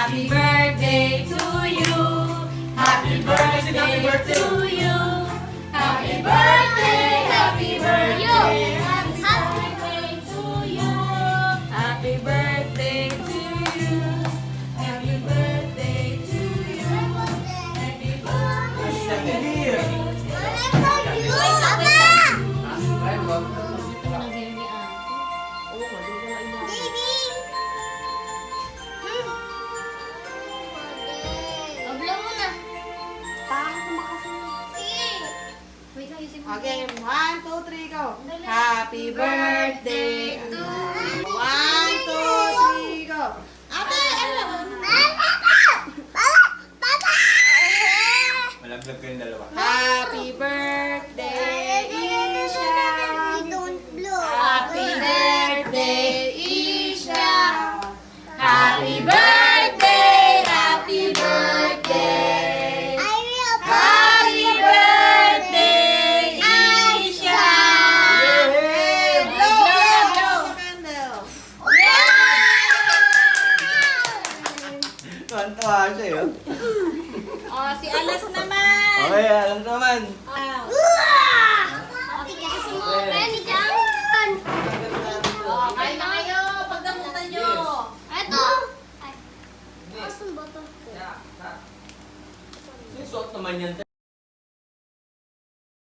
Happy birthday to you. Happy birthday to you. Happy birthday, happy birthday. Happy birthday to you. Happy birthday to you. Happy birthday to you. Happy birthday. Okay, 1, 2, 3, go. Happy birthday to you. 1, 2, 3, go. Ate, ano? Malaglag kayong dalawa. Happy birthday, Isha. Happy birthday, Isha. Happy birthday, happy birthday. Happy birthday, Isha. Yay! Blow, blow, blow the candle. Tuwan-tuwa siya yun. Oh, si Alas naman. Okay, alam naman. Oh, kain na kayo. Pagdamutan nyo. Suot naman yan.